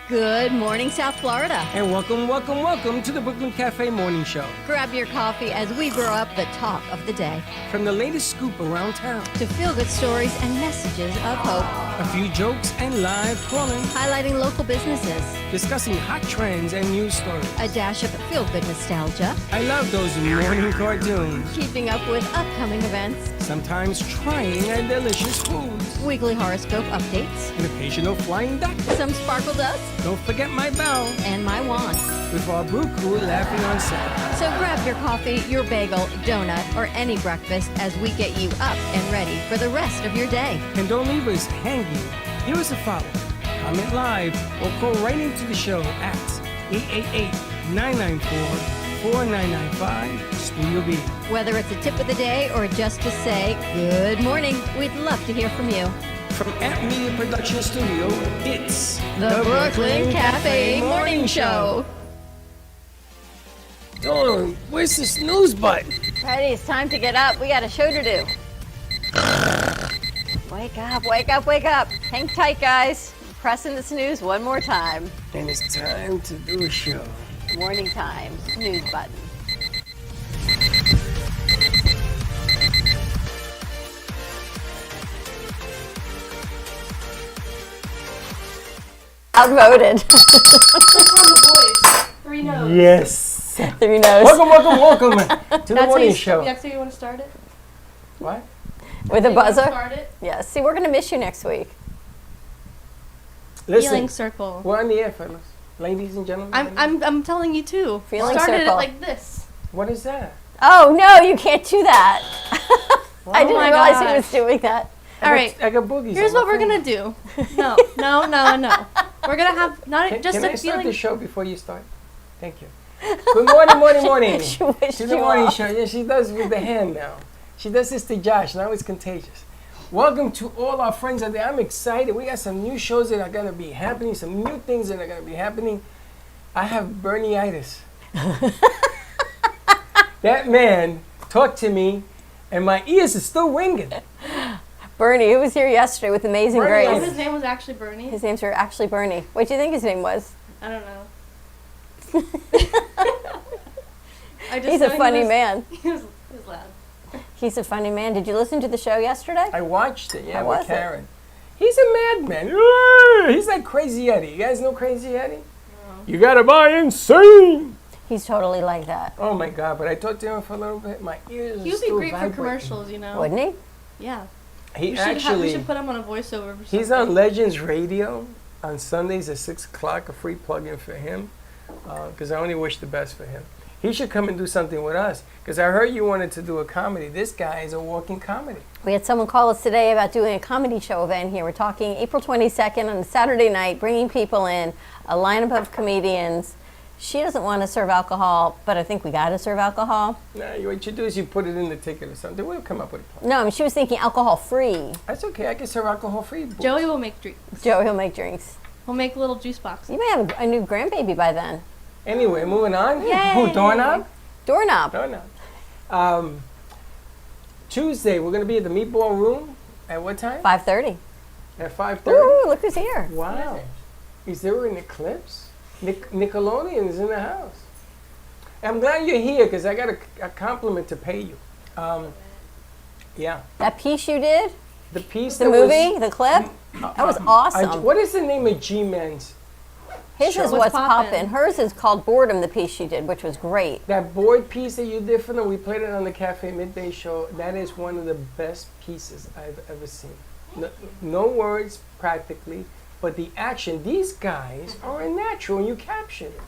Good morning, South Florida. And welcome to the Brooklyn Cafe Morning Show. Grab your coffee as we grow up the talk of the day. From the latest scoop around town to feel-good stories and messages of hope. A few jokes and live calling. Highlighting local businesses. Discussing hot trends and news stories. A dash of feel-good nostalgia. I love those morning cartoons. Keeping up with upcoming events. Sometimes trying a delicious foods. Weekly horoscope updates. An occasional flying duck. Some sparkle dust. Don't forget my bell. And my wand. With our brew crew laughing on set. So grab your coffee, your bagel, donut, or any breakfast as we get you up and ready for the rest of your day. And don't leave us hanging. Give us a follow. Comment live or call right into the show at 888-994-4995 Studio B. Whether it's a tip of the day or just to say good morning, we'd love to hear from you. From App Media Production Studio, it's the Brooklyn Cafe Morning Show. Dawn, where's the snooze button? Freddie, it's time to get up. We got a show to do. Wake up, wake up, wake up. Hang tight, guys. Pressing the snooze one more time. And it's time to do a show. Morning time, snooze button. Outvoted. Three no's. Yes. 3 no's. Welcome to the morning show. That's how you want to start it? What? With a buzzer? Start it? Yes. See, we're going to miss you next week. Listen, Feeling circle. we're on the air, fellas. Ladies and gentlemen. I'm telling you too. Feeling Started circle. it like this. What is that? Oh, no, you can't do that. I didn't my realize he gosh. was doing that. All right. I got boogies. Here's on what my we're finger. gonna do. No. We're gonna have not Can, just can a I start feeling. the show before you start? Thank you. Good morning. She wished To the you morning off. show. Yeah, she does with the hand now. She does this to Josh. Now it's contagious. Welcome to all our friends out there. I'm excited. We got some new shows that are going to be happening, some new things that are going to be happening. I have Bernie-itis. That man talked to me, and my ears are still ringing. Bernie, who was here yesterday with Amazing Bernie, Oh, Grace. his name was actually Bernie. His name's actually Bernie. What do you think his name was? I don't know. I just He's know a funny he was, man. He was loud. He's a funny man. Did you listen to the show yesterday? I watched it, yeah, How with was it? Karen. He's a madman. He's like Crazy Eddie. You guys know Crazy Eddie? No. You gotta buy insane. He's totally like that. Oh my God! But I talked to him for a little bit. My ears. He are would be still great vibrating. for commercials, you know. Wouldn't he? Yeah. He We actually. should put him on a voiceover. For He's something. on Legends Radio on Sundays at 6 o'clock. A free plug-in for him, because I only wish the best for him. He should come and do something with us, because I heard you wanted to do a comedy. This guy is a walking comedy. We had someone call us today about doing a comedy show event here. We're talking April 22nd on a Saturday night, bringing people in, a lineup of comedians. She doesn't want to serve alcohol, but I think we got to serve alcohol. Nah, what you do is you put it in the ticket or something. We'll come up with a plan. No, I mean, she was thinking alcohol-free. That's okay. I can serve alcohol-free. Joey will make drinks. Joe, he'll make drinks. We'll make little juice boxes. You may have a new grandbaby by then. Anyway, moving on. Yay. Who, doorknob? Doorknob. Doorknob. Tuesday, we're going to be at the Meatball Room. At what time? 5:30. At 5:30. Ooh, look who's here. Wow. Is there an eclipse? Nickelodeon is in the house. I'm glad you're here because I got a compliment to pay you. Yeah. That piece you did, The piece the that movie, the clip, that was awesome. what is the name of G-Man's? His show? is What's What's Poppin'. Poppin'. Hers is called Boredom, the piece she did, which was great. That board piece that you did for them, we played it on the Cafe Midday Show. That is one of the best pieces I've ever seen. No words, practically, but the action. These guys are a natural, and you captured it.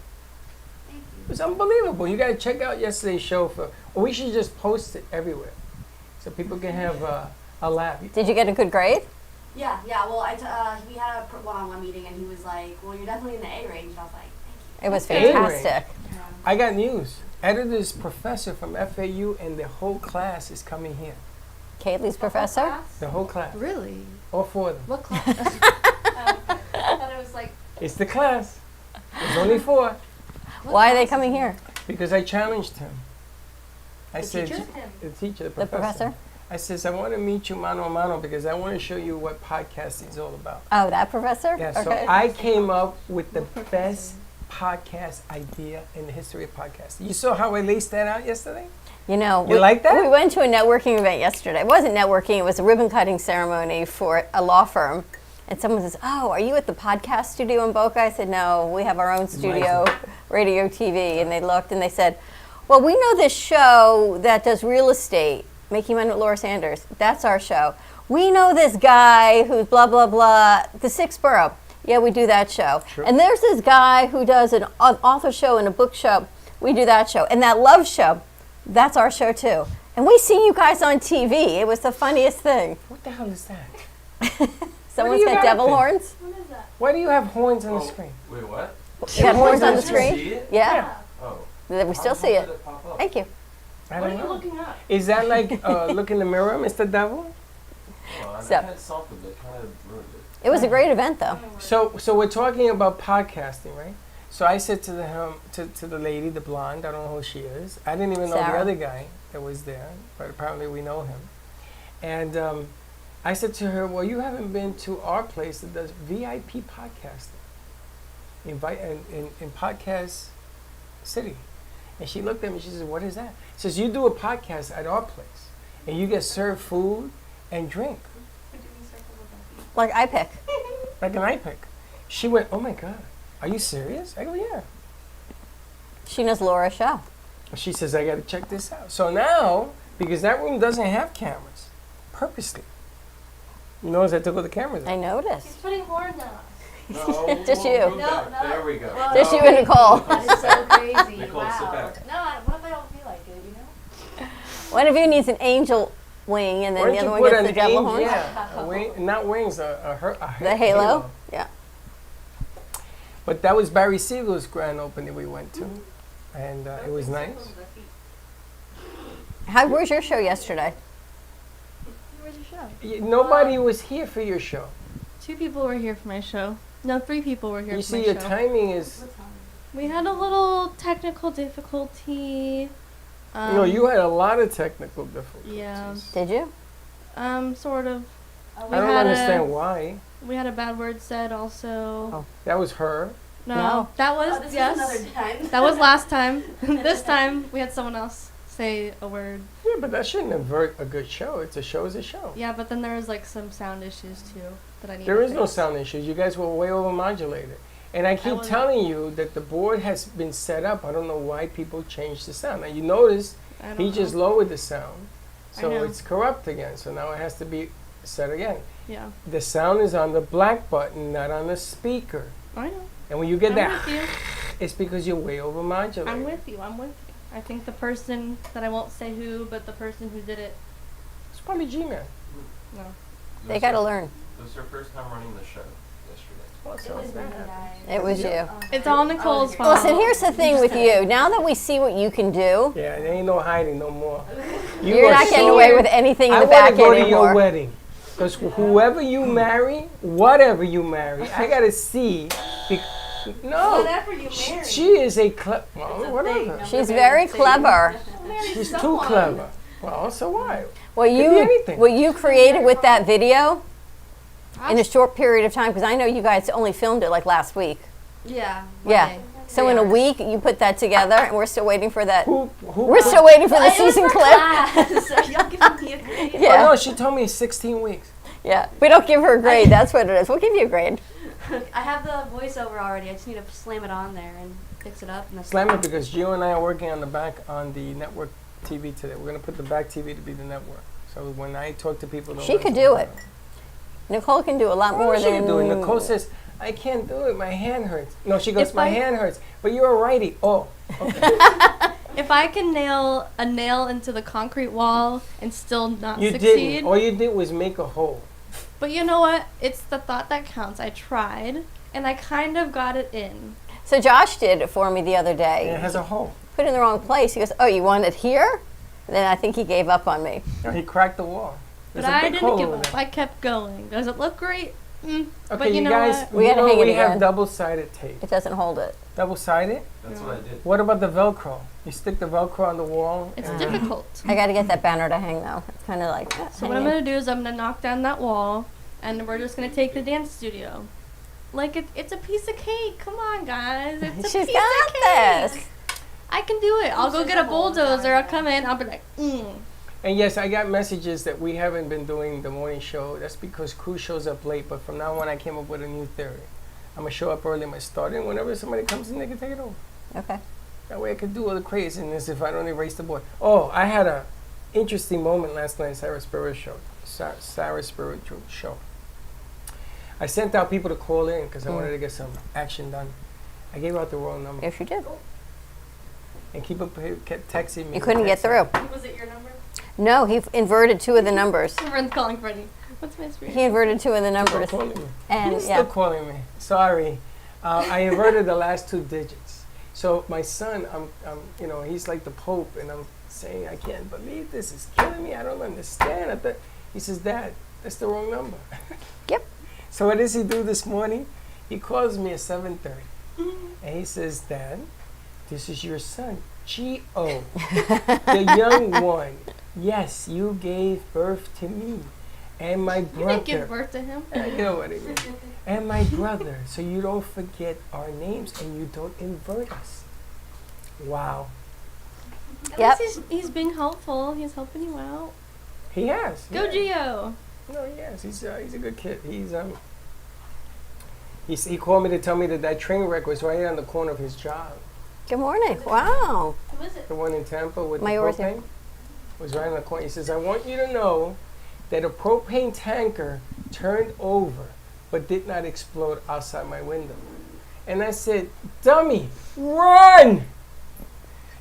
It was unbelievable. You got to check out yesterday's show or we should just post it everywhere, so people can have a laugh. Did you get a good grade? Yeah. Well, we had a one-on-one meeting, and he was like, "Well, you're definitely in the A range." And I was like, "Thank It was Anyway. fantastic. you." I got news. Editor's professor from FAU and the whole class is coming here. Kaylee's professor? Class? The whole class. Really? All four of them. What class? I thought it was like. It's the class. There's only four. Why are they coming here? Because I challenged him. I The said, teacher? The teacher, the The professor. professor? I says, I want to meet you mano a mano because I want to show you what podcasting is all about. Oh, that professor? Yeah, so Okay. I came up with the best podcast idea in the history of podcasting. You saw how I laced that out yesterday? You know, You like that? We went to a networking event yesterday. It wasn't networking, it was a ribbon cutting ceremony for a law firm. And someone says, "Oh, are you at the podcast studio in Boca?" I said, "No, we have our own studio, radio, TV." And they looked and they said, "Well, we know this show that does real estate, Making Money with Laura Sanders. That's our show. We know this guy who's blah, blah, blah, the Sixth Borough. Yeah, we do that show. Sure. And there's this guy who does an author show and a book show. We do that show. And that love show, that's our show too. And we see you guys on TV. It was the funniest thing." What the hell is that? Someone's you got got devil there? horns. What is that? Why do you have horns on the screen? Wait, what? You got horns on the Did you screen? see it? Yeah. Oh. We still How see did it. pop up? Thank you. I What are don't you know. looking up? Is that like look in the mirror, Mr. Devil? Well, I So- had something that kind of ruined it. It was a great event, though. So we're talking about podcasting, right? So I said to the lady, the blonde, I don't know who she is. I didn't even know the Sarah. other guy that was there, but apparently we know him. And I said to her, "Well, you haven't been to our place that does VIP podcasting in Podcast City." And she looked at me. She said, "What is that?" She says, "You do a podcast at our place, and you get served food and drink, Like I pick. like an iPick." She went, "Oh my God, are you serious?" I go, "Yeah." She knows Laura's show. She says, "I got to check this out." So now, because that room doesn't have cameras, purposely. You notice I took all the cameras I out. noticed. Putting horns on us. No, Just we'll you. move No, back. no. There we go. Well, Just you and Nicole. That is so crazy. Nicole, wow. sit back. No, what if I don't feel like it, you know? One of you needs an angel wing, and then Why the don't other you one put gets the an devil angel- horns. Yeah, a wing, not wings, a The halo. Yeah. But that was Barry Siegel's grand opening we went to, and it was nice. How was your show yesterday? Where's your show? Nobody was here for your show. 2 people were here for my show. No, 3 people were here You for my see, your show. timing is. We had a little technical difficulty. No, you had a lot of technical difficulties. Yeah. Did you? Sort of. I We don't had understand a, why. We had a bad word said also. Oh. That was her. No. That was, Oh, this yes. is another time. That was last time. This time we had someone else say a word. Yeah, but that shouldn't avert a good show. It's a show is a show. Yeah, but then there was like some sound issues too that I need There to is no fix. sound issues. You guys were way overmodulated. And I keep wasn't- telling you that the board has been set up. I don't know why people change the sound. Now you notice I don't he know. just lowered the sound. I So know. it's corrupt again. So now it has to be set again. Yeah. The sound is on the black button, not on the speaker. I know. And when you get I'm that, with you. it's because you're way overmodulated. I'm with you. I'm with you. I think the person that I won't say who, but the person who did it. It's probably G-Man. No. They got to learn. It was her first time running the show yesterday. Well, It so was it's me, bad. guys. It was you. It's all Nicole's fault. Listen, here's the thing with you. Now that we see what you can do, Yeah, there ain't no hiding no more. You you're are not getting so- away with anything in I the want back to go to your anymore. wedding. Because whoever you marry, whatever you marry, I got to see. No. Whatever you She, marry. she is a well, whatever. She's very clever. She's too clever. Well, so what? What be anything. what you created with that video in a short period of time, because I know you guys only filmed it like last week. Yeah. Yeah. So in a week, you put that together, and we're still waiting for that. Who? We're still waiting for the season clip. Y'all giving me a grade? Oh, Yeah, no, she told me it's 16 weeks. yeah. We don't give her a grade. That's what it is. We'll give you a grade. I have the voiceover already. I just need to slam it on there and fix it up. And that's Slam it because Gio and I are working on the back on the network TV today. We're going to put the back TV to be the network. So when I talk to people, they'll She could do it. Nicole can do a lot more She than can do it. Nicole says, "I can't do it. My hand hurts." No, she goes, If "My I- hand hurts." But you're a righty. Oh, If I can nail a nail into the concrete wall and still not you succeed, didn't. All you did was make a hole. but you know what? It's the thought that counts. I tried, and I kind of got it in. So Josh did it for me the other And day. it has a hole. Put it in the wrong place. He goes, "Oh, you want it here?" And then I think he gave up on me. No, he cracked the wall. But There's a I big didn't hole give over up. there. I kept going. Does it look great? Okay, But you know guys, what? We gotta hang it we have again. double-sided tape. It doesn't hold it. Double-sided? That's what I did. What about the Velcro? You stick the Velcro on the wall? It's and- difficult. I got to get that banner to hang though. It's kind of like. So what I'm gonna do is I'm gonna knock down that wall, and we're just gonna take the dance studio. Like it's a piece of cake. Come on, guys. It's a She's piece got of cake. this. I can do it. I'll go get a bulldozer. I'll come in. I'll be like, And yes, I got messages that we haven't been doing the morning show. That's because crew shows up late. But from now on, I came up with a new theory. I'm gonna show up early. I'm gonna start it. Whenever somebody comes in, they can take it over. Okay. That way, I could do all the craziness if I don't erase the board. Oh, I had a interesting moment last night in Sarah's spiritual show. I sent out people to call in because I wanted to get some action done. I gave out the wrong number. Yes, you did. And people kept texting me. You couldn't get through. was it your number? No, he inverted two of the numbers. Friend's calling Freddie. What's my screen? He inverted two of the Still numbers. calling me. And He's yeah. still calling me. Sorry. I inverted the last two digits. So my son, he's like the Pope, and I'm saying, I can't believe this. It's killing me. I don't understand. He says, Dad, that's the wrong number. Yep. So what does he do this morning? He calls me at 7:30, and he says, Dad, this is your son, G.O., the young one. Yes, you gave birth to me and my You brother. didn't give birth to him. You know what I mean. And my brother, so you don't forget our names and you don't invert us. Wow. At Yep. least he's being helpful. He's helping you out. He has. Go yeah. Gio. No, he has. He's a good kid. He called me to tell me that train wreck was right on the corner of his job. Good morning. Wow. Who is it? The one in Tampa with My the yours, yeah. propane was right on the corner. He says, I want you to know that a propane tanker turned over but did not explode outside my window. And I said, dummy, run!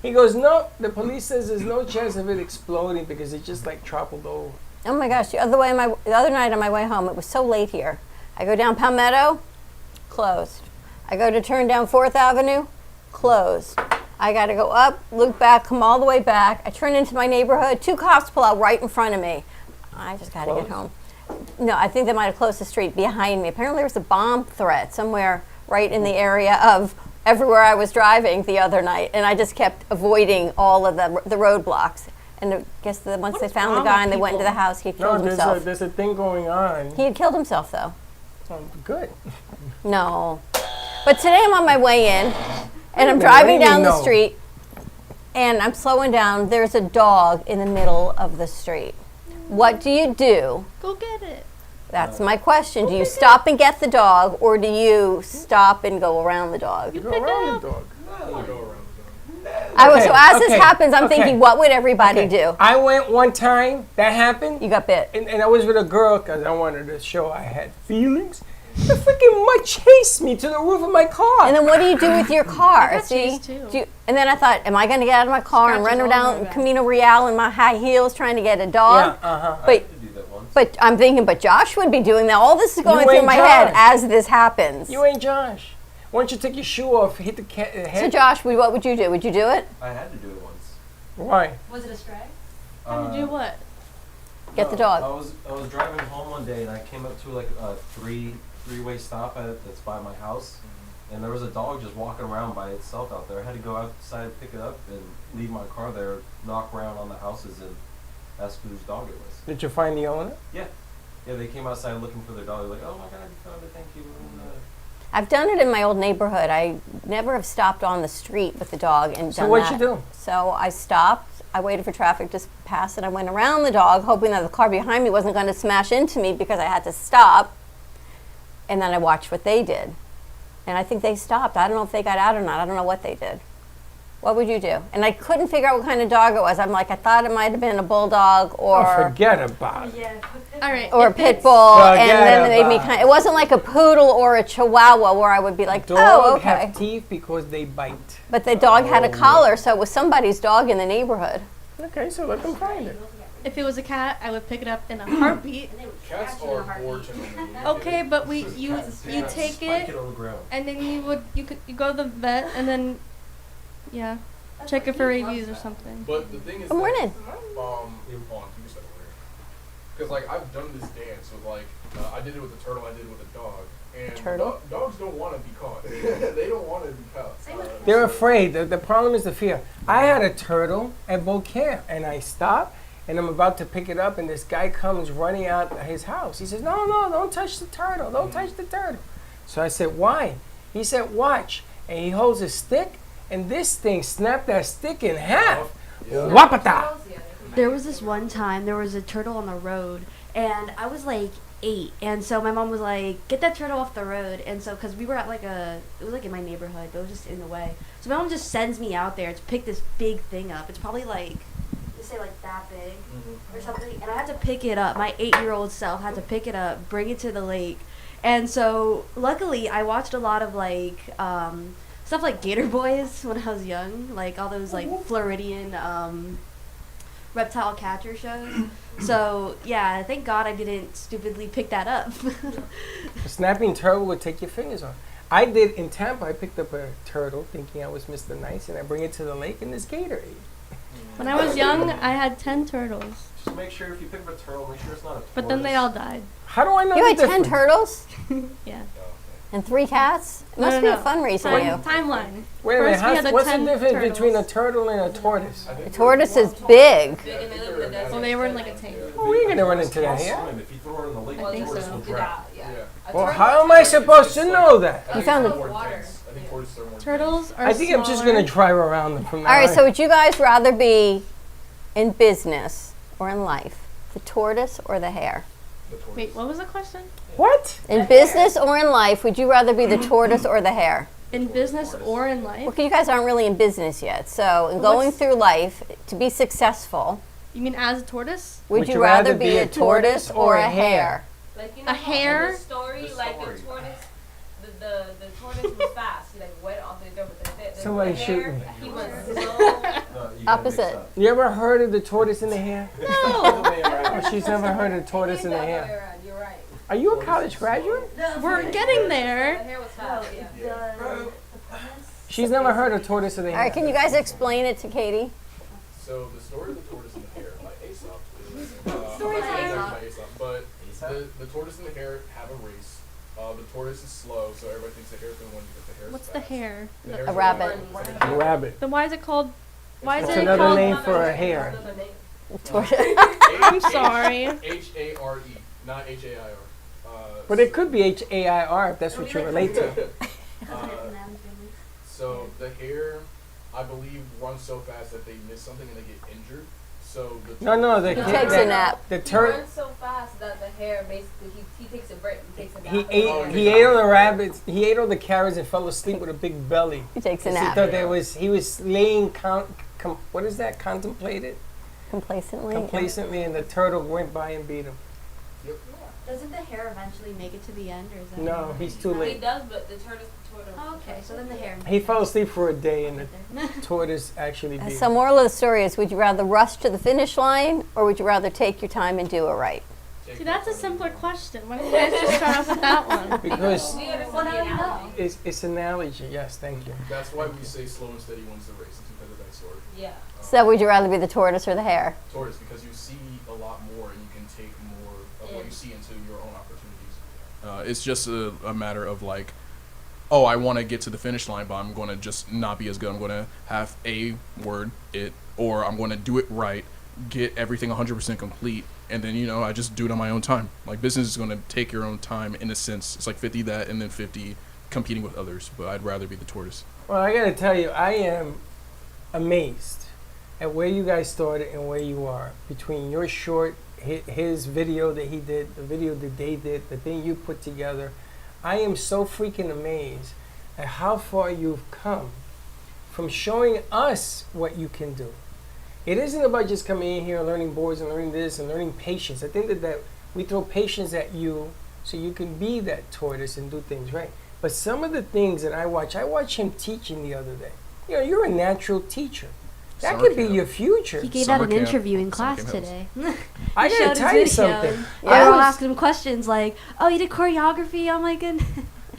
He goes, no, the police says there's no chance of it exploding because it just like toppled over. Oh my gosh. The other night on my way home, it was so late here. I go down Palmetto, closed. I go to turn down 4th Avenue, closed. I got to go up, loop back, come all the way back. I turn into my neighborhood. 2 cops pull out right in front of me. I just got to get home. No, I think they might have closed the street behind me. Apparently there was a bomb threat somewhere right in the area of everywhere I was driving the other night. And I just kept avoiding all of the roadblocks. And I guess once What they is found the wrong guy with and they went into the people? house, he No, killed himself. there's a thing going on. He had killed himself though. Good. No. But today I'm on my way in, and I'm What driving do you down the know? street, and I'm slowing down. There's a dog in the middle of the street. What do you do? Go get it. That's my question. Do you stop and get the dog, or do you stop and go around the dog? Go pick around up. the dog. So as this happens, I'm okay. thinking, what would everybody Okay. do? I went one time, that happened, You got bit. and I was with a girl because I wanted to show I had feelings. The freaking mud chased me to the roof of my car. And then what do you do with your car? I got See? chased too. And then I thought, am I going to get out of my car and Scratches run all over down my back. Camino Real in my high heels trying to get a yeah, dog? I But had to do that once. But I'm thinking, but Josh would be doing that. All this is going You through ain't my head Josh. as this happens. You ain't Josh. Why don't you take your shoe off, hit the head? So Josh, what would you do? Would you do it? I had to do it once. Why? Was it a stray? How to do what? Get the No, dog. I was driving home one day and I came up to like a three-way stop that's by my house, and there was a dog just walking around by itself out there. I had to go outside, pick it up, and leave my car there, knock around on the houses, and ask whose dog it was. Did you find the owner? Yeah, they came outside looking for their dog. Like, oh my God, you found it, thank you. And, I've done it in my old neighborhood. I never have stopped on the street with the dog and So done what'd that. you do? So I stopped. I waited for traffic to pass, and I went around the dog, hoping that the car behind me wasn't going to smash into me because I had to stop. And then I watched what they did. And I think they stopped. I don't know if they got out or not. I don't know what they did. What would you do? And I couldn't figure out what kind of dog it was. I'm like, I thought it might have been a bulldog Oh, or forget about it. Yeah. All right. a if pit it's- bull, and Forget then it made me about kind. It wasn't like a poodle or a chihuahua where I would be like, Dogs oh, okay. have teeth because they bite. But the dog had a collar, so it was somebody's dog in the neighborhood. Okay, so let them find it. If it was a cat, I would pick it up in a heartbeat. Cats are fortunate. Okay, but you take spike it on the ground. and then you go to the vet and then yeah, check it for rabies or something. But the thing is, Good morning. hold on, give me a second here. Because like I've done this dance with like I did it with a turtle. I did it with a dog. And Turtle? Dogs don't want to be caught. They don't want to be caught. They're afraid. The problem is the fear. I had a turtle at Beaucaire, and I stopped, and I'm about to pick it up, and this guy comes running out his house. He says, no, don't touch the turtle. Don't touch the turtle. So I said, why? He said, watch. And he holds a stick, and this thing snapped that stick in half. Wapata! There was this one time there was a turtle on the road, and I was like 8, and so my mom was like, "Get that turtle off the road." And so, because we were at it was like in my neighborhood, but it was just in the way. So my mom just sends me out there to pick this big thing up. It's probably like, let's say like that big or something, and I had to pick it up. My 8-year-old self had to pick it up, bring it to the lake, and so luckily I watched a lot of like stuff like Gator Boys when I was young, like all those like Floridian reptile catcher shows. So yeah, thank God I didn't stupidly pick that up. A snapping turtle would take your fingers off. I did in Tampa. I picked up a turtle thinking I was Mr. Nice, and I bring it to the lake, and this gator ate. When I was young, I had 10 turtles, Just make sure if you pick up a turtle, make sure it's not a tortoise. but then they all died. How do I know You the had 10 difference? turtles Yeah. and 3 cats? It must No, be no, a fun reason Time, you. timeline. Wait a minute. First we had the What's the 10 difference turtles. between a turtle and a tortoise? A tortoise is big. Well, they were in like a tank. Oh, we ain't gonna run into They'll that here. swim. If you throw her in the lake, I think the tortoise so. will drown. Well, how am I supposed to know that? You found the the- water. I think tortoises are more Turtles are I think I'm just smaller. gonna drive around them from now All right, on. so would you guys rather be in business or in life? The tortoise or the hare? the tortoise. Wait, what was the question? What? In business or in life, would you rather be the tortoise or the hare? In business or in life? Well, 'cause you guys aren't really in business yet. So, in going what's- through life, to be successful, You mean as a tortoise? would you rather be a tortoise or a hare? Like, you A know how hare? in the story, The like story. the tortoise, the tortoise was fast. He like went off the door, but the Somebody the shoot hare, me. he was slow. No, you gotta mix Opposite. up. You ever heard of the tortoise and the hare? No. Oh, she's never heard of tortoise and the hare. You're right. Are you a college graduate? We're getting The there. hare was fast. Yeah. She's never heard of tortoise and the All hare. right, can you guys explain it to Katie? So the story of the tortoise and the hare by Aesop is Story I'm not by sure Aesop. by Aesop, but the tortoise and the hare have a race. The tortoise is slow, so everybody thinks the hare's gonna win because the hare's What's the fast. hare? The hare's A rabbit. A rabbit. Then why is it called? Why is It's it another called? name for a hare. Another name. Tortoise. I'm sorry. H-A-R-E, not H-A-I-R. But it could be H-A-I-R if that's what you relate to. So the hare, I believe, runs so fast that they miss something and they get injured. So the No, the He kid takes a that- nap. The He turtle. runs so fast that the hare basically he takes a break. He takes a nap. He Oh, ate. He ate all the rabbits. He ate all the carrots and fell asleep with a big belly. He takes a He nap thought he was laying. What is that? Contemplated complacently. complacently, and the turtle went by and beat him. Doesn't the hare eventually make it to the end, or is that? No, he's too He late. does, but the tortoise. Oh, okay, so then the hare. He fell asleep for a day, and the tortoise actually beat So, him. moral of the story is: would you rather rush to the finish line, or would you rather take your time and do it right? See, that's a simpler question. Why don't you guys just start off with that one? Because We understand Well, the now you analogy. know. it's analogy. Yes, thank you. That's why we say slow and steady wins the race. It's because of that story. Yeah. So, would you rather be the tortoise or the hare? Tortoise, because you see a lot more and you can take more of what you see into your own opportunities. It's just a matter of like, oh, I want to get to the finish line, but I'm going to just not be as good. I'm going to have a word, it, or I'm going to do it right, get everything 100% complete, and then, I just do it on my own time. Like, business is going to take your own time in a sense. It's like 50 that and then 50 competing with others, but I'd rather be the tortoise. Well, I gotta tell you, I am amazed at where you guys started and where you are. Between your short, his video that he did, the video that they did, the thing you put together, I am so freaking amazed at how far you've come from showing us what you can do. It isn't about just coming in here and learning boards and learning this and learning patience. I think that we throw patience at you so you can be that tortoise and do things right. But some of the things that I watched him teaching the other day. You're a natural teacher. That Summer could be camp. your future. He gave Summer out an camp. interview in Summer class camp today. I He gotta showed tell you his video, something. and Yeah. They were all I was- asking him questions like, "Oh, you did choreography?" Oh my goodness.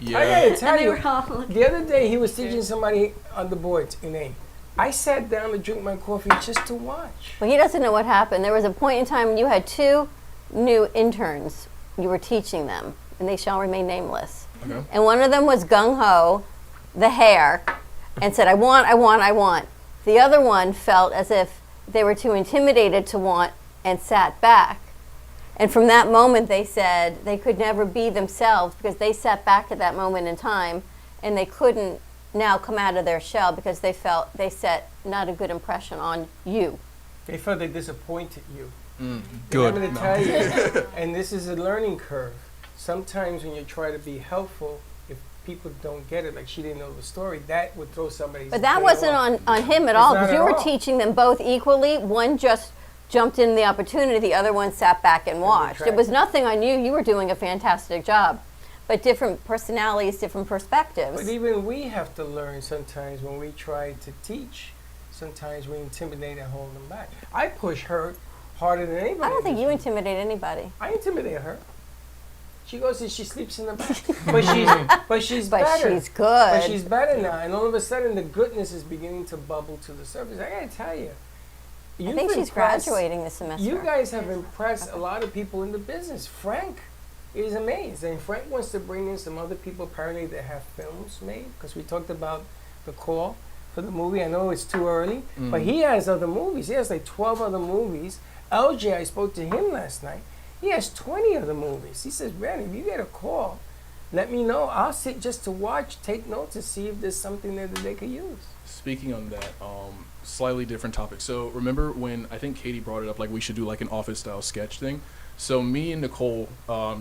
I gotta tell And they you, were all looking. the other day he was teaching somebody on the boards in A. I sat down to drink my coffee just to watch. Well, he doesn't know what happened. There was a point in time when you had 2 new interns you were teaching them, and they shall remain nameless. Okay. And one of them was gung ho, the hair, and said, I want, I want, I want. The other one felt as if they were too intimidated to want and sat back. And from that moment, they said they could never be themselves because they sat back at that moment in time and they couldn't now come out of their shell because they felt they set not a good impression on you. They felt they disappointed you. Good. I'm going to No. tell you, and this is a learning curve. Sometimes when you try to be helpful, if people don't get it, like she didn't know the story, that would throw somebody's But that day wasn't off. on him at It's all not because at you were all. teaching them both equally. One just jumped in the opportunity, the other one sat back and watched. It was nothing on you. You were doing a fantastic job. But different personalities, different perspectives. But even we have to learn sometimes when we try to teach. Sometimes we intimidate and hold them back. I push her harder than anybody. I don't think in you this room. intimidate anybody. I intimidate her. She goes and she sleeps in the back. but she's But better. she's good. But she's better now, and all of a sudden the goodness is beginning to bubble to the surface. I gotta tell you, I think she's graduating this semester. You guys have impressed a lot of people in the business. Frank is amazed, and Frank wants to bring in some other people apparently that have films made, because we talked about the call for the movie. I know it's too early, but he has other movies. He has like 12 other movies. LJ, I spoke to him last night. He has 20 other movies. He says, Randy, if you get a call, let me know. I'll sit just to watch, take notes, and see if there's something there that they could use. Speaking on that, slightly different topic. So remember when I think Katie brought it up, like we should do like an office style sketch thing. So me and Nicole,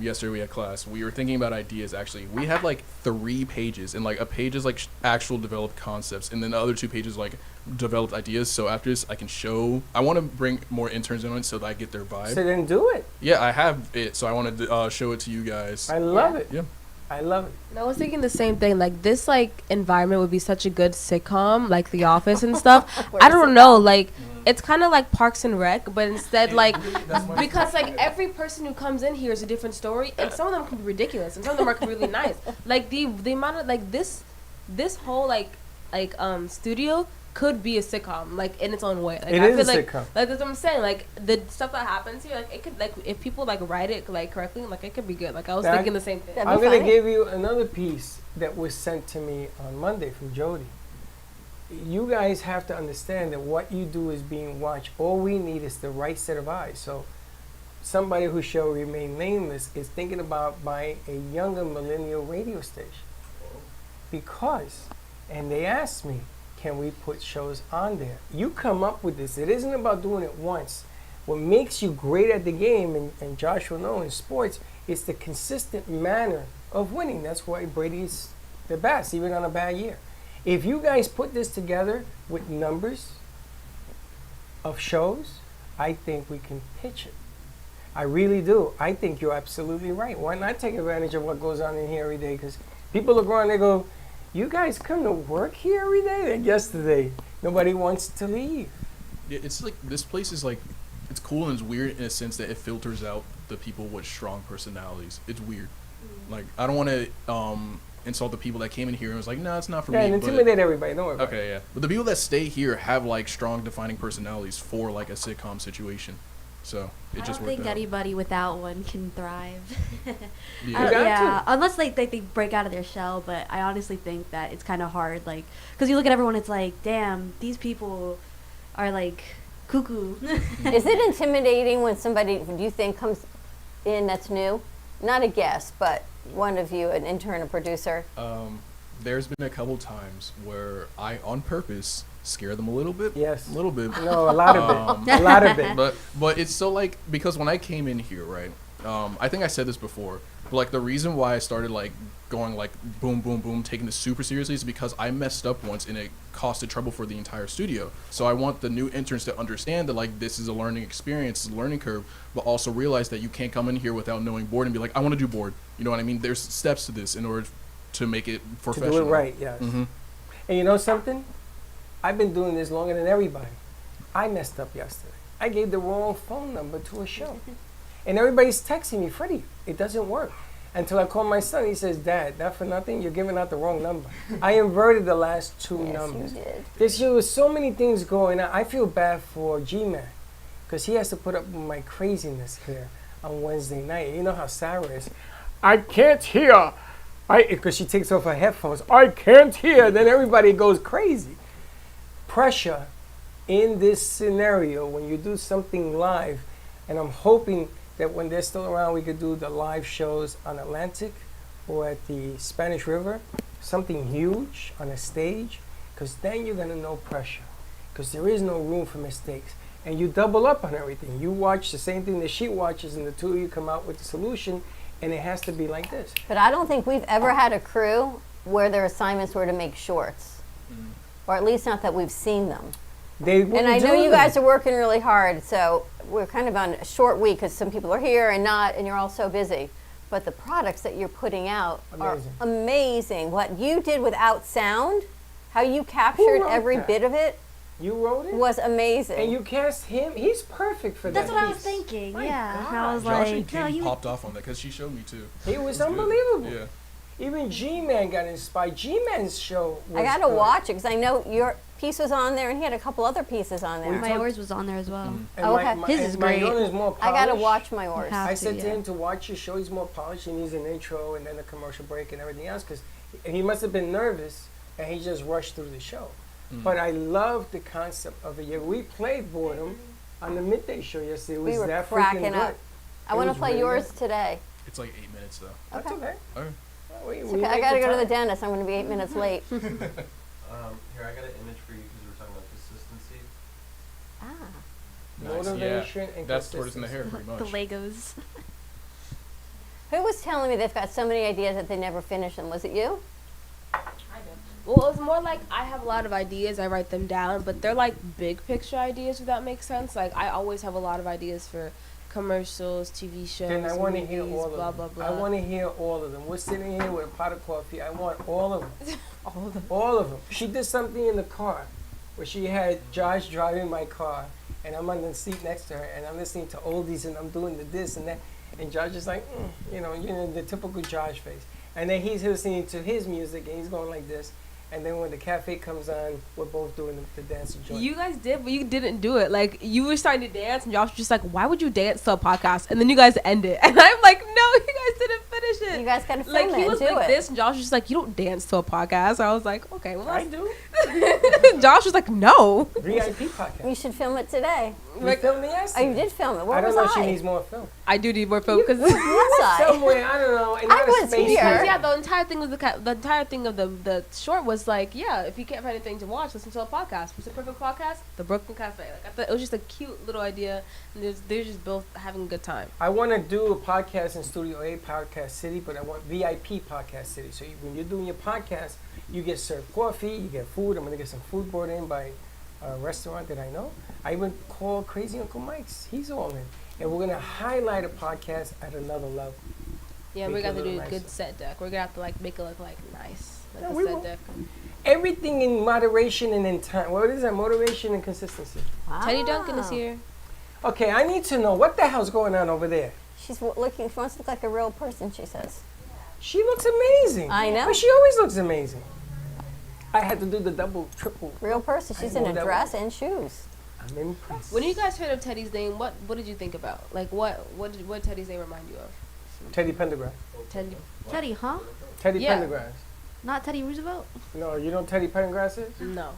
yesterday we had class. We were thinking about ideas. Actually, we have like 3 pages, and like a page is like actual developed concepts, and then the other 2 pages like developed ideas. So after this, I can show. I want to bring more interns in on it so that I get their vibe. So then do it. Yeah, I have it. So I want to show it to you guys. I love it. Yeah. I love it. And I was thinking the same thing. Like this, like environment would be such a good sitcom, like The Office and stuff. I don't know. Like it's kind of like Parks and Rec, but instead, like because like every person who comes in here is a different story, and some of them can be ridiculous, and some of them are really nice. Like the amount of like this whole like studio could be a sitcom, like in its own way. Like It I is feel a like sitcom. like that's what I'm saying. Like the stuff that happens here, like it could like if people like write it like correctly, like it could be good. Like I was That- thinking the same thing. That'd be I'm going to funny. give you another piece that was sent to me on Monday from Jody. You guys have to understand that what you do is being watched. All we need is the right set of eyes. So somebody who shall remain nameless is thinking about buying a younger millennial radio station. Because, and they asked me, can we put shows on there? You come up with this. It isn't about doing it once. What makes you great at the game, and Josh will know in sports, is the consistent manner of winning. That's why Brady's the best, even on a bad year. If you guys put this together with numbers of shows, I think we can pitch it. I really do. I think you're absolutely right. Why not take advantage of what goes on in here every day? Because people look around and they go, you guys come to work here every day? Like yesterday, nobody wants to leave. Yeah, it's like this place is like it's cool and it's weird in a sense that it filters out the people with strong personalities. It's weird. Like I don't want to insult the people that came in here and was like, no, it's not for Yeah, me. and but- intimidate everybody. Don't worry about it. Okay, yeah. But the people that stay here have like strong defining personalities for like a sitcom situation. So it I just don't worked think out. anybody without one can thrive. Yeah. got Yeah, unless like they break out of their shell. But I honestly think that it's kind of hard, like, because you look at everyone, it's like, damn, these people are like cuckoo. Is it intimidating when somebody, do you think, comes in that's new? Not a guest, but one of you, an intern, a producer. There's been a couple times where I, on purpose, scare them a little bit. Yes. A little bit. No, a lot of it. A lot of it. But it's so like because when I came in here, right? I think I said this before, but like the reason why I started like going like boom, boom, boom, taking this super seriously is because I messed up once and it costed trouble for the entire studio. So I want the new interns to understand that like this is a learning experience, it's a learning curve, but also realize that you can't come in here without knowing board and be like, I want to do board. You know what I mean? There's steps to this in order to make it To professional. do it right, yes. hmm And you know something? I've been doing this longer than everybody. I messed up yesterday. I gave the wrong phone number to a show. And everybody's texting me, Freddie, it doesn't work. Until I call my son, he says, Dad, not for nothing, you're giving out the wrong number. I inverted the last 2 Yes, numbers. you did. There was so many things going on. I feel bad for G-Man because he has to put up with my craziness here. on Wednesday night. You know how Sarah is. I can't hear. Because she takes off her headphones. I can't hear. Then everybody goes crazy. Pressure in this scenario when you do something live, and I'm hoping that when they're still around, we could do the live shows on Atlantic or at the Spanish River, something huge on a stage, because then you're going to know pressure, because there is no room for mistakes. And you double up on everything. You watch the same thing that she watches, and the two of you come out with the solution, and it has to be like this. But I don't think we've ever had a crew where their assignments were to make shorts, or at least not that we've seen them. They And I know you guys are working really hard, so we're kind of on a short week because some people are here and not, and you're all so busy. But the products that you're putting out Amazing. are amazing. What you did without sound, how you captured wrote every that? bit of it, You wrote it? was amazing. And you cast him? He's perfect for That's that what I was piece. thinking. My Yeah. And I God. was Josh and like, no, Katie you. popped off on that because she showed me too. He was It good. unbelievable. Yeah. Even G-Man got inspired. G-Man's show was I got to good. watch it because I know your piece was on there, and he had a couple other pieces on there. We My talked- yours was on there as well. And Oh, my- okay. my- His and is my great. own is more I got to polished. watch my yours. have I to, said to yeah. him to watch your show. He's more polished. He needs an intro and then a commercial break and everything else because he must have been nervous and he just rushed through the show. But I love the concept of it. Yeah, we played Boredom on the midday show yesterday. It was We were that cracking freaking up. good. I It want to was play really yours good. today. It's like 8 minutes though. That's Okay. okay. Okay. We It's okay. make I got to go to the time. dentist. I'm going to be 8 minutes late. Here, I got an image for you because we were talking about consistency. Ah. Nice. Motivation Yeah, and that's towards in the hair consistency. pretty much. The Legos. Who was telling me they've got so many ideas that they never finish them? Was it you? Well, it was more like I have a lot of ideas. I write them down, but they're like big picture ideas. If that makes sense. Like I always have a lot of ideas for commercials, TV shows, Then I want to movies, hear all of blah them. blah blah. I want to hear all of them. We're sitting here with a pot of coffee. I want all of them. all of them. All of them. She did something in the car where she had Josh driving my car and I'm on the seat next to her and I'm listening to oldies and I'm doing the this and that. And Josh is like, you know, the typical Josh face. And then he's listening to his music and he's going like this. And then when the cafe comes on, we're both doing the dance joint. You guys did, but you didn't do it. Like you were starting to dance, and Josh was just like, "Why would you dance to a podcast?" And then you guys end it, and I'm like, "No, you guys didn't finish it." You guys got to film Like it he and was do like it. this, and Josh was just like, "You don't dance to a podcast." I was like, "Okay, well." I do. Josh was like, "No." VIP podcast. You should film it today. We filmed it Oh, yesterday. you did film it. Where I don't was know I? if she needs more film. I do need more film because Was I? Somewhere, I don't know. In I outer was space. here. Because yeah, the entire thing was the entire thing of the short was like, yeah, if you can't find anything to watch, listen to a podcast. What's the perfect podcast? The Brooklyn Cafe. Like I thought it was just a cute little idea, and they're just both having a good time. I want to do a podcast in Studio A, Podcast City, but I want VIP Podcast City. So when you're doing your podcast, you get served coffee, you get food. I'm going to get some food brought in by a restaurant that I know. I even called Crazy Uncle Mike's. He's all in. And we're going to highlight a podcast at another level. Yeah, Make we it got a to do little a good nicer. set deck. We're gonna have to like make it look like nice, like Yeah, the we set will. deck. Everything in moderation and in time. What is that? Motivation and consistency. Teddy Duncan is Wow. here. Okay, I need to know what the hell's going on over there. She's looking. She wants to look like a real person. She says. She looks amazing. I know. But she always looks amazing. I had to do the double, triple. Real person. She's in know a that dress and shoes. I'm impressed. When you guys heard of Teddy's name, what did you think about? Like what did Teddy's name remind you of? Teddy Pendergrass. Teddy. Teddy, huh? Teddy Yeah. Pendergrass. Not Teddy Roosevelt? No, you know who Teddy Pendergrass is? No.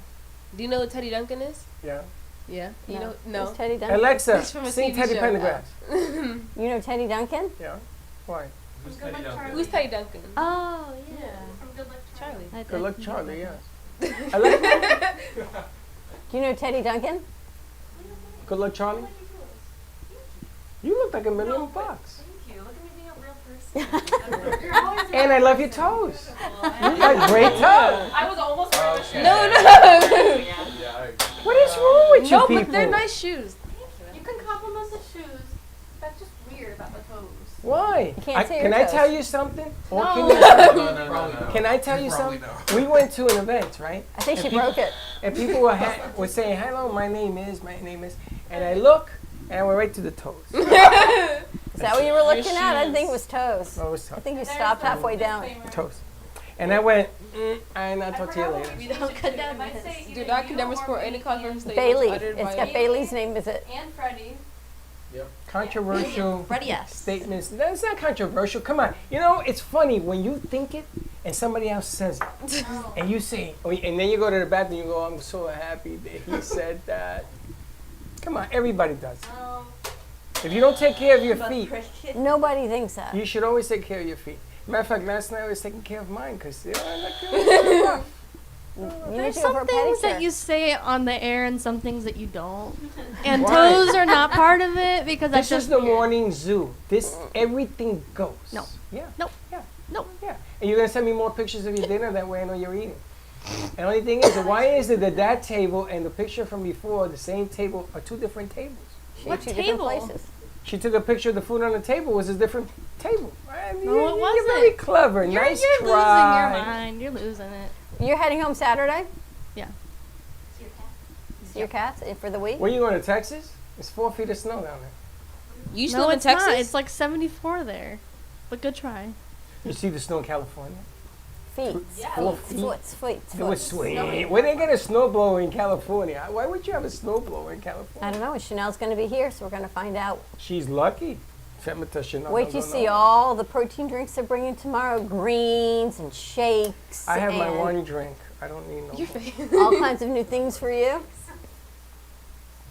Do you know who Teddy Duncan is? Yeah. Yeah. You No. know Who's no. Teddy Duncan? Alexa, It's from a sing TV Teddy show. Pendergrass. You know Teddy Duncan? Yeah. Why? Who's Teddy Duncan? Who's Teddy Duncan? Oh, yeah. From Good Luck Charlie. Good luck, Charlie. Yeah. Alexa, Do you know Teddy Duncan? good luck, Charlie. You look like $1 million. Thank you. Look at me being a real person. You're always And I love your toes. You got great toes. I was almost wearing the shoes. No. Yeah, I agree. What is wrong with you No, people? but they're nice shoes. You can compliment the shoes. That's just weird about the toes. Why? You can't see your Can I toes. tell you something? Or No. can you- No. Can I tell you Probably something? We went to an event, right? I think she broke it. And people were saying, hello, my name is, and I look, and I went right to the toes. Is that what you were looking at? I didn't think it was toes. No, it was I toes. think you stopped halfway down. Toes. And I went, and I'll talk to you later. We don't cut down Do not condemn or support any controversy statements Bailey. uttered It's by got Bailey's name, is it? And Freddie. Yep. Controversial Freddie S. statements. That's not controversial. Come on. You know, it's funny when you think it and somebody else says it. And you say, and then you go to the bathroom and you go, I'm so happy that he said that. Come on, everybody does. If you don't take care of your feet, Nobody thinks that. you should always take care of your feet. Matter of fact, last night I was taking care of mine because they were like, rough. You There's need to go for some a things pedicure. that you say on the air and some things that you don't. And Why? toes are not part of it because that's This is just the weird. morning zoo. This, everything goes. No. Yeah. Nope. Yeah. Nope. Yeah. And you're going to send me more pictures of your dinner, that way I know you're eating. And the only thing is, why is it that table and the picture from before, the same table, are two different tables? She What ate two different table? places. She took a picture of the food on the table, was a different table. No, it You're wasn't. very clever. You're, Nice you're try. losing your mind. You're losing it. You're heading home Saturday? Yeah. See your cats for the week? Where you going to Texas? It's 4 feet of snow down there. You used to No, live in it's not. Texas? It's like 74 there. But good try. You see the snow in California? Feet. Yeah. 4 Feet. feet. Feet. It was sweet. Where they get a snowblower in California? Why would you have a snowblower in California? I don't know. Chanel's going to be here, so we're going to find out. She's lucky. Femita Chanel. Wait till you see all the protein drinks they're bringing tomorrow. Greens and shakes. I have my and one drink. I don't need no more. all kinds of new things for you.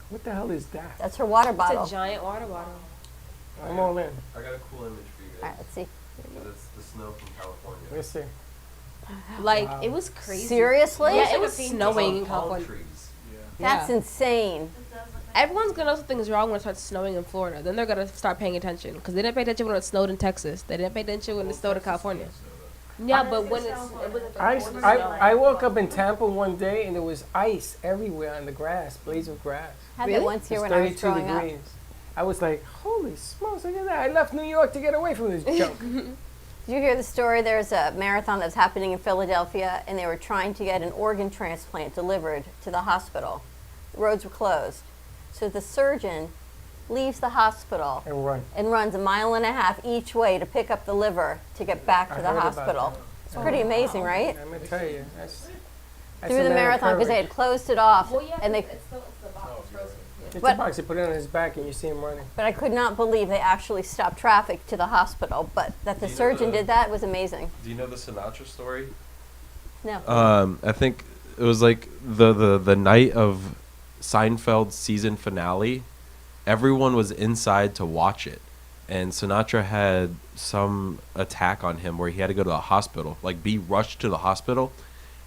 What the hell is that? That's her water bottle. It's a giant water bottle. I'm all in. I got a cool image for you All right, guys. let's see. That's the snow from California. Let's see. Like, Wow. it was crazy. Seriously? Yeah, it was It's snowing on in palm California. trees. That's Yeah. insane. Everyone's gonna know something's wrong when it starts snowing in Florida. Then they're gonna start paying attention because they didn't pay attention when it snowed in Texas. They didn't pay attention when it snowed in California. Yeah, but when it was I woke up in Tampa one day and there was ice everywhere on the grass, blades of grass. Had Really? that once here It's when I was 32 growing up. degrees. I was like, holy smokes, look at that. I left New York to get away from this junk. Did you hear the story? There's a marathon that's happening in Philadelphia, and they were trying to get an organ transplant delivered to the hospital. The roads were closed. So the surgeon leaves the hospital And run. and runs 1.5 miles each way to pick up the liver to get back I to the heard about hospital. that. It's pretty amazing, right? I'm going to tell you. That's Through a the man of marathon because they courage. had closed it off, Well, yeah, and they. it's the box. It's frozen. It's a But- box. You put it on his back and you see him running. But I could not believe they actually stopped traffic to the hospital. But that the Do you know surgeon the- did that was amazing. Do you know the Sinatra story? No. I think it was like the night of Seinfeld's season finale. Everyone was inside to watch it, and Sinatra had some attack on him where he had to go to the hospital, like be rushed to the hospital.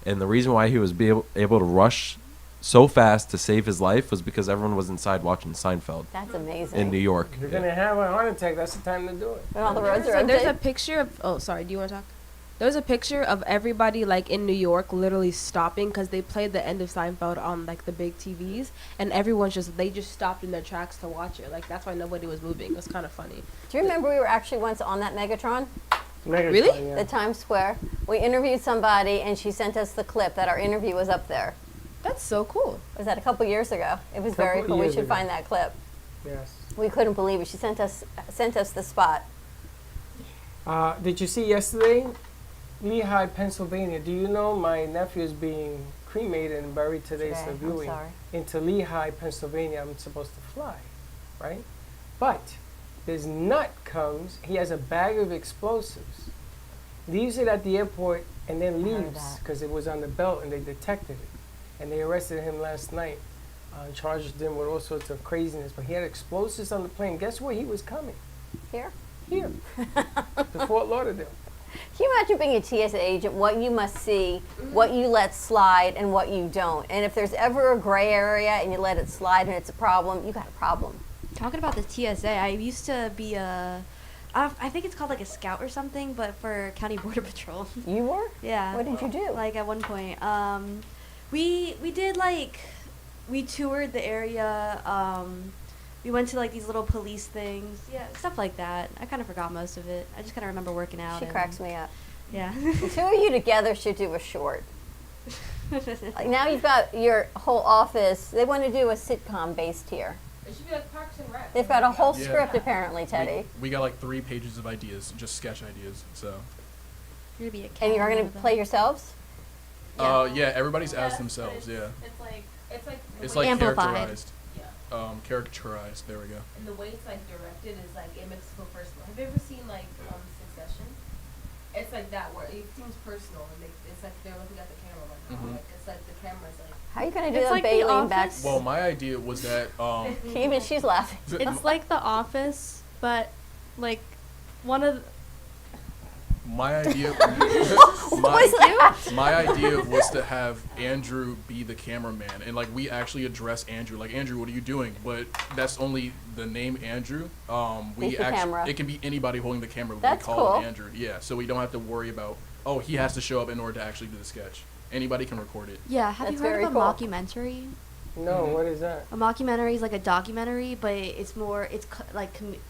And the reason why he was able to rush so fast to save his life was because everyone was inside watching Seinfeld That's amazing. in New York. If you're going to have a heart attack, that's the time to do it. When all the roads are So there's a empty. picture of. Oh, sorry. Do you want to talk? There's a picture of everybody like in New York literally stopping because they played the end of Seinfeld on like the big TVs, and everyone's they just stopped in their tracks to watch it. Like that's why nobody was moving. It was kind of funny. Do you remember we were actually once on that Megatron, Megatron, Really? yeah. the Times Square? We interviewed somebody, and she sent us the clip that our interview was up there. That's so cool. Was that a couple years ago? It was very Couple cool. We years should ago. find that clip. Yes. We couldn't believe it. She sent us the spot. Did you see yesterday? Lehigh, Pennsylvania. Do you know my nephew is being cremated and buried today? Today. So I'm viewing sorry. into Lehigh, Pennsylvania. I'm supposed to fly, right? But this nut comes. He has a bag of explosives. Leaves it at the airport and then I heard leaves that. because it was on the belt and they detected it. And they arrested him last night. Charged him with all sorts of craziness. But he had explosives on the plane. Guess where he was coming? Here. Here. To Fort Lauderdale. Can you imagine being a TSA agent, what you must see, what you let slide, and what you don't? And if there's ever a gray area and you let it slide and it's a problem, you got a problem. Talking about the TSA, I used to be I think it's called like a scout or something, but for County Border Patrol. You were? Yeah. What did you do? Like at one point, we did like we toured the area. We went to like these little police things, yeah, stuff like that. I kind of forgot most of it. I just kind of remember working out. She and- cracks me up. Yeah. The two of you together should do a short. Like now you've got your whole office. They want to do a sitcom based here. It should be like Parks and Rec. They've got a whole Yeah. script apparently, Teddy. We got like 3 pages of ideas, just sketch ideas. So, You're gonna be a cat. And you're going one to of play them. yourselves? yeah, everybody's as Yes, themselves. but Yeah, It's like it's like Amplified. characterized. yeah. caricaturized. There we go. And the way it's like directed is like it makes it feel personal. Have you ever seen like Succession? It's like that where it seems personal and it's like they're looking at the camera like, Mhm. like it's like the camera's like. How are you gonna do It's that, like The Bailey and back? Office. Well, my idea was that Even she's laughing. It's like The Office, but like one of my idea What was that? my idea was to have Andrew be the cameraman, and like we actually address Andrew, like, Andrew, what are you doing? But that's only the name Andrew. He's the camera. It can be anybody holding the camera. That's we call cool. him Andrew. Yeah, so we don't have to worry about, oh, he has to show up in order to actually do the sketch. Anybody can record it. Yeah, have That's you heard very of a cool. mockumentary? No, what is that? A mockumentary is like a documentary, but it's more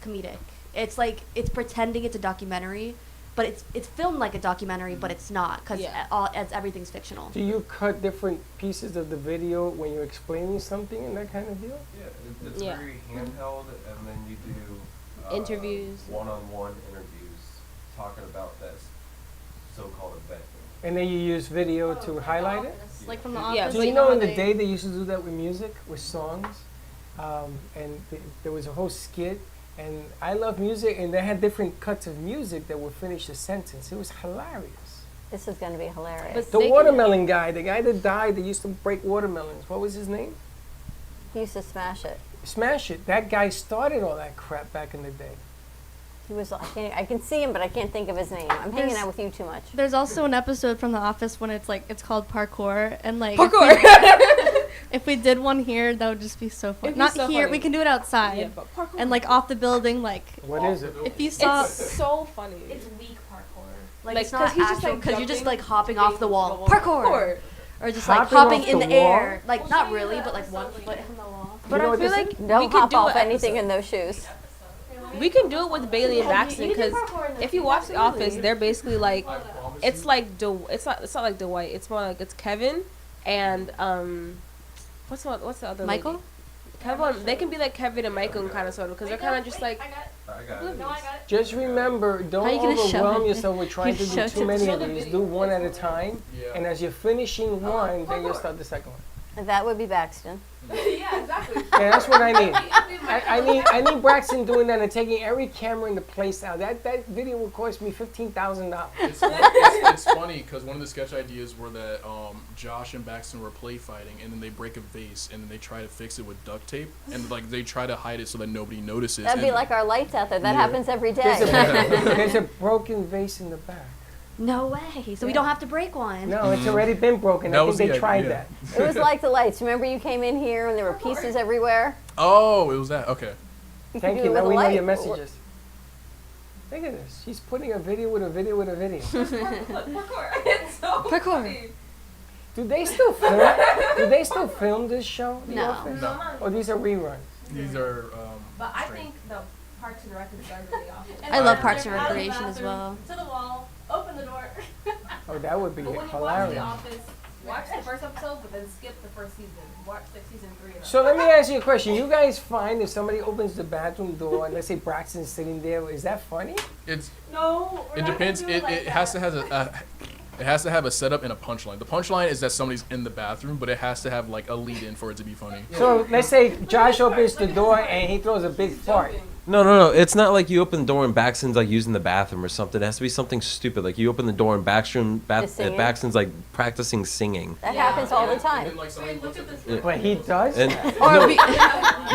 comedic. It's like it's pretending it's a documentary, but it's filmed like a documentary, but it's not because Yeah. everything's fictional. Do you cut different pieces of the video when you're explaining something and that kind of deal? Yeah, it's Yeah. very handheld, and then you do Interviews. one-on-one interviews, talking about that so-called event. And then you use video to highlight it? like from The Yeah. Office. Do like you know how in the they- day they used to do that with music, with songs? And there was a whole skit, and I love music, and they had different cuts of music that would finish a sentence. It was hilarious. This is gonna be hilarious. But The they can- watermelon guy, the guy that died, that used to break watermelons. What was his name? He used to smash it. Smash It. That guy started all that crap back in the day. He was. I can see him, but I can't think of his name. I'm hanging There's- out with you too much. There's also an episode from The Office when it's called parkour and like Parkour. if we did one here, that would just be so fun. It'd be Not so here, funny. we can do it outside Yeah, but parkour. and like off the building. Like What is it? if you saw, It's so funny. It's weak parkour. Like, Like, it's not 'cause he's just, actual like, because you're just jumping, like hopping off the wall. wall. Parkour. Or just like Hopping hopping off in the the wall? air. Like not really, but like one foot on the wall. But You know I what feel this like is? we Don't could hop do off an anything episode. in those shoes. We can do it with Bailey and Baxton because if you watch The Office, they're basically like I promise it's you. like it's not like Dwight. It's more like it's Kevin and what's the other Michael? lady? Kevin. They can be like Kevin and Michael and kind of sort of because they're kind of just like I got it. I got it. No, I got it. Just remember, don't How you gonna show overwhelm it? yourself with trying to You do show too it. many Show of the these. video. Do one at a time. Yeah. And as you're finishing one, then you'll start the second one. That would be Baxton. Yeah, exactly. Yeah, that's what I need. It'd be my- I need Braxton doing that and taking every camera in the place out. That video would cost me $15,000. It's funny because one of the sketch ideas were that Josh and Baxton were play fighting, and then they break a vase, and then they try to fix it with duct tape, and like they try to hide it so that nobody notices. That'd be and- like our lights out there. That Yeah. happens every There's a, day. there's a broken vase in the back. No way. So we don't have to break one. No, it's already been broken. That I was think they the tried idea. that. It was like the lights. Remember you came in here and there were pieces everywhere? Oh, it was that. Okay. You could Thank do you. it Now with we a know your light. messages. Look at this. She's putting a video with a video with a video. Parkour. It's so Parkour. funny. Do they still film? Do they still film this show? The No. Office? No. Or these are reruns? These are. But I streamed. think the Parks and Rec is done really awful. I love And Parks they're and out of the Recreation as bathroom, well. To the wall, open the door. Oh, that would be But when you watch The hilarious. Office, watch the first episode, but then skip the first season. Watch like season 3. So let me ask you a question. You guys find if somebody opens the bathroom door and let's say Braxton's sitting there, is that funny? It's. No, we're It not depends. gonna do It, like it has to that. have it has to have a setup and a punchline. The punchline is that somebody's in the bathroom, but it has to have like a lead in for it to be funny. So let's say Josh opens the door and he throws a big fart. No. It's not like you open the door and Baxton's like using the bathroom or something. It has to be something stupid. Like you open the door and singing? Baxton's like practicing singing. That happens all the And then, time. like somebody looks at the Yeah. But he does? And Or no, we,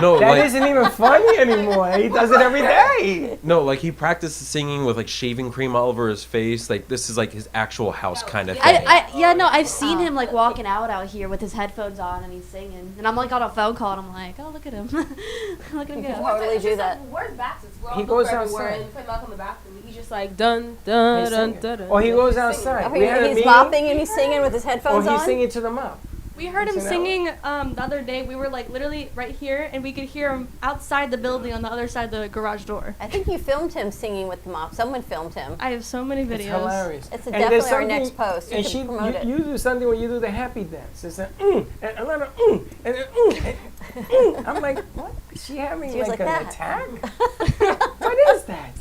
no, That like isn't even funny anymore. He does it every day. no, like he practices singing with like shaving cream all over his face. Like this is like his actual house kind of thing. I've seen him like walking out here with his headphones on and he's singing. And I'm like on a phone call and I'm like, oh, look at him. Look at him go. Totally do that. Where's Baxter? He goes everywhere outside. and play Malcolm in the bathroom. he's just like dun dun He's dun singing. dun. dun. Or he goes outside. Oh, We had a he's meeting, mopping and he's singing with his or headphones he's on? singing to the mop. We heard him Listen out. singing the other day. We were like literally right here, and we could hear him outside the building on the other side of the garage door. I think you filmed him singing with the mop. Someone filmed him. I have so many videos. It's hilarious. It's And definitely there's our something- next post. You and can she, promote it. you do something when you do the happy dance. It's an and a lot of and an and. I'm like, what? Is she having She was like like an that. attack? What is that?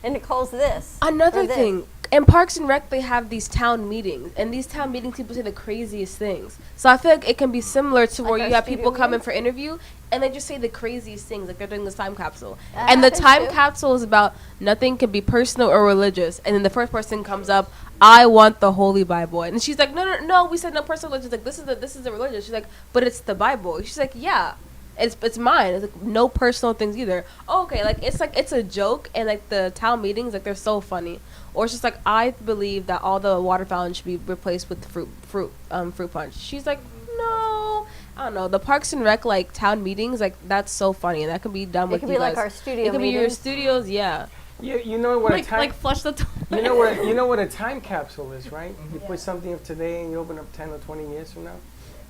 And Nicole's this. Another or this. thing, in Parks and Rec, they have these town meetings, and these town meetings, people say the craziest things. So I feel like it can be similar to Like where our you have studio people come in meetings? for interview, and they just say the craziest things, like they're doing this time capsule. That And the happens time too. capsule is about nothing can be personal or religious. And then the first person comes up, I want the Holy Bible. And she's like, no, we said no personal religion. She's like, this is the religion. She's like, but it's the Bible. She's like, yeah. It's mine. It's like no personal things either. Oh, okay, like it's a joke, and like the town meetings, like they're so funny. Or it's just like, I believe that all the water fountains should be replaced with fruit punch. She's like, no, I don't know. The Parks and Rec like town meetings, like that's so funny, and that can be done It with could you be like guys. our studio It could be your meetings. studios, yeah. You know what a Like time like flush the toilet. you know what a time capsule is, right? You put something up today and you open up 10 or 20 years from now.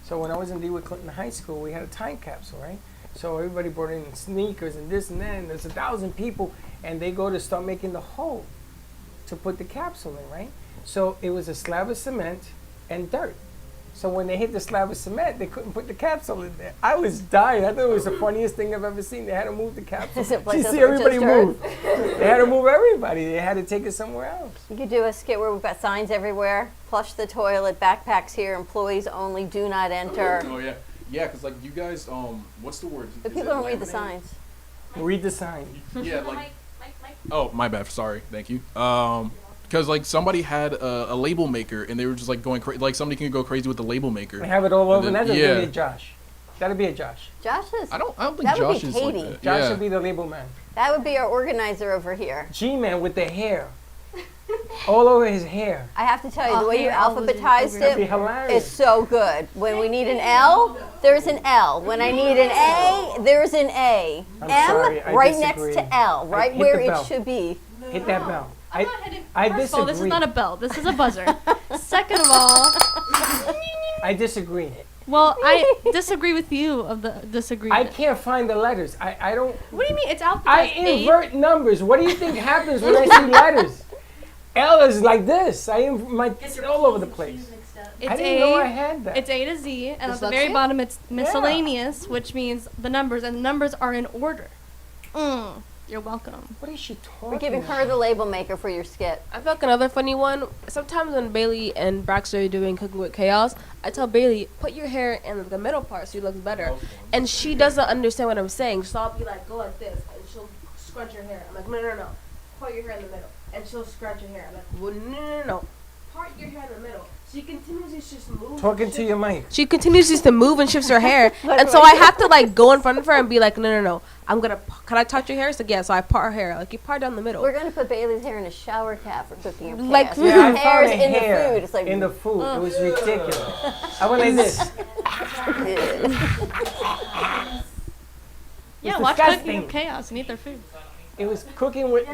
So when I was in DeWitt Clinton High School, we had a time capsule, right? So everybody brought in sneakers and this and that, and there's 1,000 people, and they go to start making the hole to put the capsule in, right? So it was a slab of cement and dirt. So when they hit the slab of cement, they couldn't put the capsule in there. I was dying. I thought it was the funniest thing I've ever seen. They had to move the capsule. Is it like You those see were just everybody dirt? move. They had to move everybody. They had to take it somewhere else. You could do a skit where we've got signs everywhere. Flush the toilet. Backpacks here. Employees only. Do not enter. Oh yeah, yeah, because like you guys, what's the word? But Is people it don't read the laminate? signs. Read the sign. Yeah, like. Oh, my bad. Sorry. Thank you. Because like somebody had a label maker, and they were just like going crazy. Like somebody can go crazy with the label maker. They have it all over. And then- that's yeah. be a Josh. That'd be a Josh. Josh is. I don't think That would Josh be is Katie. like that. Josh Yeah. should be the label man. That would be our organizer over here. G-Man with the hair. All over his hair. I have to tell you, the way you hair all over alphabetized That'd be it hilarious. is so good. When we need an L, there's an L. When I need an A, there's an A. I'm M sorry, I right disagree. next to L, right hit where the it bell. should be. Hit that bell. I'm not hitting. I First of all, this is disagree. not a bell. This is a buzzer. Second of all, I disagree. well, I disagree with you of the I disagreement. can't find the letters. I don't. What do you mean? It's I alphabetized. invert numbers. What do you think happens when I see letters? L is like this. It's all over the place. It's I didn't know I A. had that. It's A to Z, and at the Dyslexia? very bottom it's miscellaneous, which means the numbers, and the numbers are in order. You're welcome. What is she talking We're giving her the label maker for your skit. I feel like another funny one. Sometimes when Bailey and Braxton are doing Cooking with Chaos, I tell Bailey, put your hair in the middle part so you look better. And she doesn't understand what I'm saying. So I'll be like, go like this, and she'll scrunch her hair. I'm like, no. Put your hair in the middle. And she'll scrunch her hair. I'm like, well, no. Part your hair in the middle. She continues to just move. Talking to your mic. She continues just to move and shifts her hair. And so I have to like go in front of her and be like, no. Can I touch your hair? So yeah, so I part her hair. Like you part down the middle. We're going to put Bailey's hair in a shower cap for cooking your Like- chaos. Yeah, Yeah, I Her found hair's a in hair the food. It's like in the food. It was ridiculous. I went like this. Yeah, It's watch disgusting. Cooking with Chaos and eat their food. It was cooking with.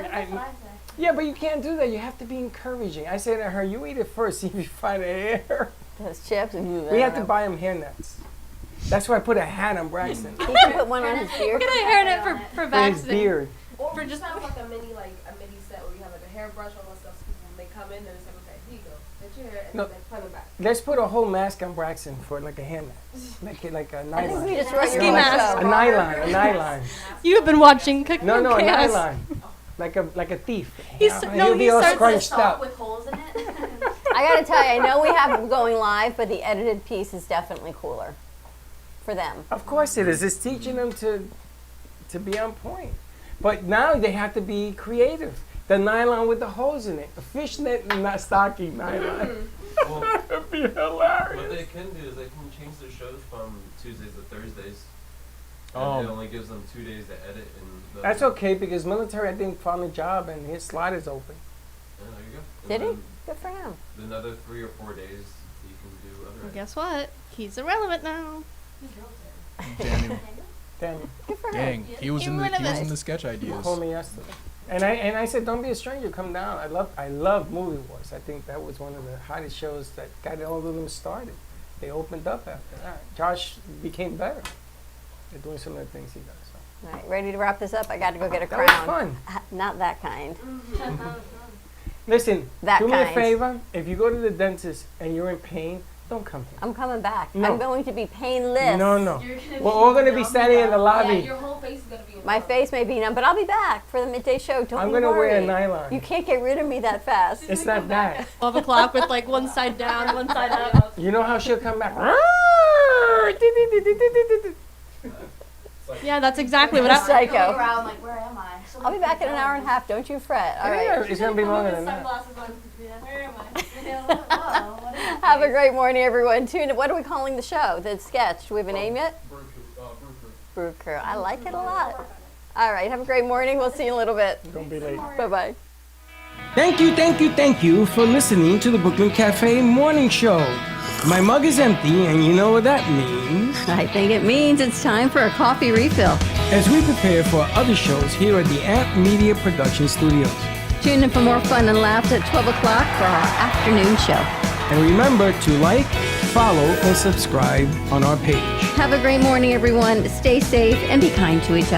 Yeah, but you can't do that. You have to be encouraging. I say to her, "You eat it first, see if you find a hair." those chips. We have to buy him hair nets. That's why I put a hat on Braxton He can put one on his beard. Get a hairnet for for his Baxter. beard. Or For just- have like a mini set where you have like a hairbrush, all that stuff. So when they come in, and it's like, okay, here you go, get your hair, and No. then they put it back. Let's put a whole mask on Braxton for like a hair net, like a I think we nylon. just wrote Ski your mask. A nylon. You've been watching Cooking No, with a Chaos. nylon. Like a thief. He's- no, He'll be he all starts scrunched up. with holes in it. I got to tell you, I know we have it going live, but the edited piece is definitely cooler for them. Of course it is. It's teaching them to be on point. But now they have to be creative. The nylon with the holes in it. A fishnet and not stocking nylon. Well, That'd be what hilarious. they can do is they can change their shows from Tuesdays to Thursdays. Oh. And it only gives them 2 days to edit. And That's okay because military, I think, found a job and his slot is open. Yeah, there you go. Did he? And Good for him. then another 3 or 4 days you can do other. Well, guess what? He's irrelevant now. Daniel. Daniel Good for him. Dang, he was in the Irrelevant. sketch ideas. called me yesterday. And I said, don't be a stranger, come down. I love Movie Wars. I think that was one of the hottest shows that got all of them started. They opened up after that. Josh became better. They're doing some of the things he does. So. All right, ready to wrap this up? I got to go get a That crown. was fun. Not that kind. Listen, That do me a kind. favor. If you go to the dentist and you're in pain, Don't come here. I'm coming back. No. I'm going to be painless. No, no. You're gonna We're all going to be numb standing in the now. lobby. Yeah, your whole face is gonna be. My face may be numb, but I'll be back for the midday show. Don't I'm you going to worry. wear a nylon. You can't get rid of me that fast. It's not that. 12 o'clock with like one side down, one side up. You know how she'll come back? Yeah, that's exactly what I. Psycho. Going around like, where am I? So I'll be back in an hour and a half. Don't you fret. All right. Yeah, it's going to be longer than that. Sunglasses on. Where am I? Whoa, what is Have a great morning, everyone. Tune in. What are we calling the show? The sketch. Do we have a name yet? Brew Crew. I like it a lot. All right. Have a great morning. We'll see you in a little bit. Don't be late. Bye-bye. Thank you for listening to the Brooklyn Cafe Morning Show. My mug is empty, and you know what that means. I think it means it's time for a coffee refill. As we prepare for other shows here at the Amp Media Production Studios. Tune in for more fun and laughs at 12 o'clock for our afternoon show. And remember to like, follow, and subscribe on our page. Have a great morning, everyone. Stay safe and be kind to each other.